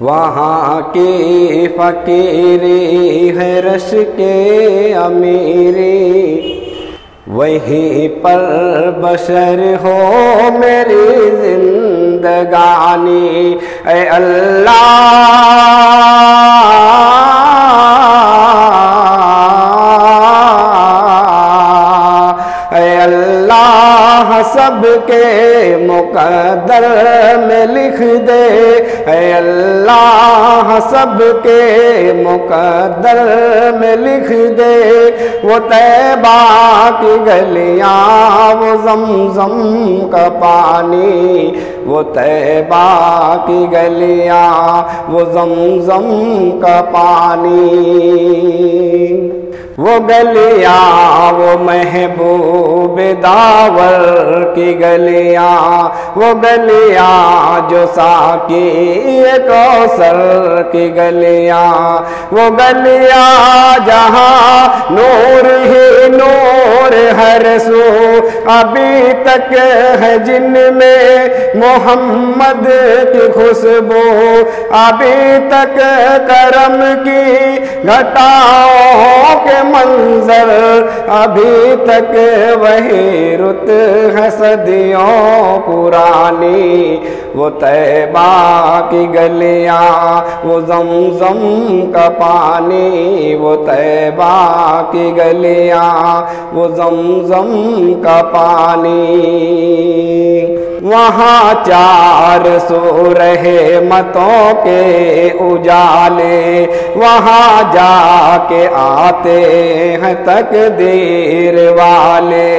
वहाँ की फ़कीरी है रश के अमीरी, वहीं पर बशर हो मेरी जिंदगानी। ऐ अल्लाह सबके मुक़द्दर में लिख दे, ऐ अल्लाह सबके मुक़द्दर में लिख दे। वो तैबा की गलियाँ, वो ज़मज़म का पानी, वो तैबा की गलियाँ, वो ज़मज़म का पानी। वो गलियाँ वो महबूब दावर की गलियाँ, वो गलियाँ जो साकी कौसर की गलियाँ, वो गलियाँ जहाँ नूर ही नूर हर सू अभी तक है, जिनमें मोहम्मद की खुशबू अभी तक करम की घटाओं के मंजर अभी तक वही रुत है सदियों पुरानी। वो तैबा की गलियाँ, वो ज़मज़म का पानी, वो तैबा की गलियाँ, वो ज़मज़म का पानी। वहाँ 400 रहमतों के उजाले, वहाँ जाके आते हैं तकदीर वाले।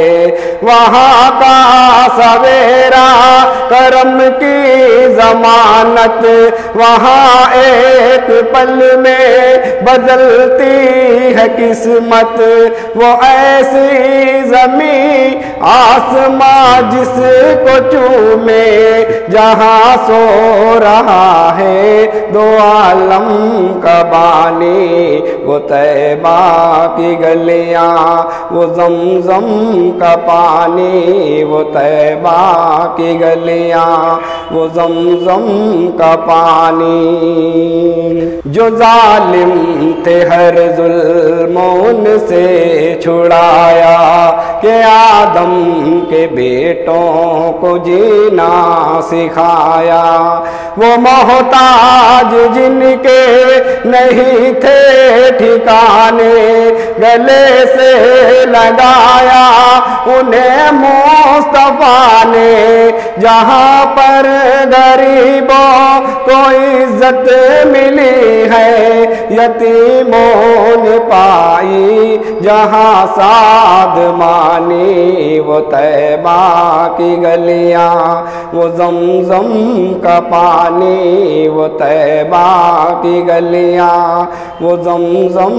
वहाँ का सवेरा करम की ज़मानत, वहाँ एक पल में बदलती है किस्मत। वो ऐसी ज़मीं आसमां जिसको चूमे, जहाँ सो रहा है दो आलम का बानी। वो तैबा की गलियाँ, वो ज़मज़म का पानी, वो तैबा की गलियाँ, वो ज़मज़म का पानी। जो जालिम थे हर जुल्म से छुड़ाया, कि आदम के बेटों को जीना सिखाया। वो मोहताज जिनके नहीं थे ठिकाने, गले से लगाया उन्हें मुस्तफा ने। जहाँ पर गरीबों को इज्जत मिली है, यतीमों ने पाई जहाँ साद मानी। वो तैबा की गलियाँ, वो ज़मज़म का पानी, वो तैबा की गलियाँ, वो ज़मज़म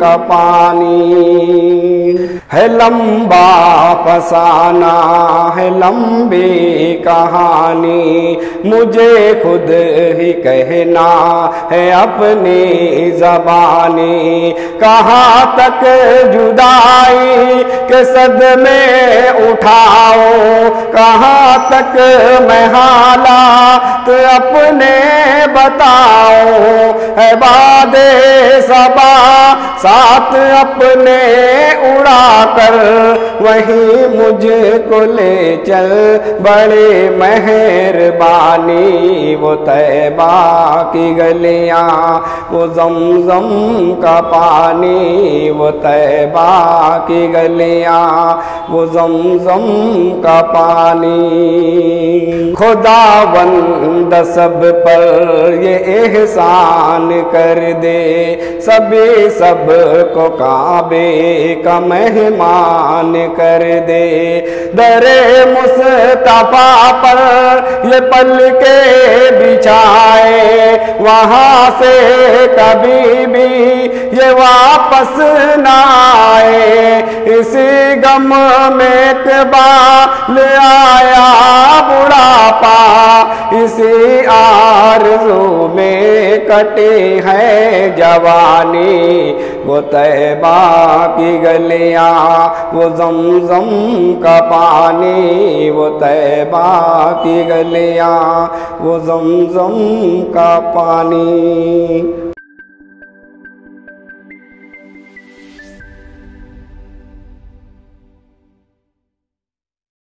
का पानी। है लंबा फसाना है लंबी कहानी, मुझे खुद ही कहना है अपनी ज़बानी। कहाँ तक जुदाई के सदमे उठाओ, कहाँ तक मैं हालात अपने बताओ। है बादे सबा साथ अपने उड़ा कर, वहीं मुझको ले चल बड़े मेहरबानी। वो तैबा की गलियाँ, वो ज़मज़म का पानी, वो तैबा की गलियाँ, वो ज़मज़म का पानी। खुदावंद सब पर ये एहसान कर दे, सभी सब को काबे का मेहमान कर दे। दरे मुस्तफा पर ये पल के बिछाए, वहाँ से कभी भी ये वापस ना आए। इसी गम में इकबाल आया बुढ़ापा, इसी आरज़ू में कटी है जवानी। वो तैबा की गलियां, वो ज़मज़म का पानी, वो तैबा की गलियां, वो ज़मज़म का पानी।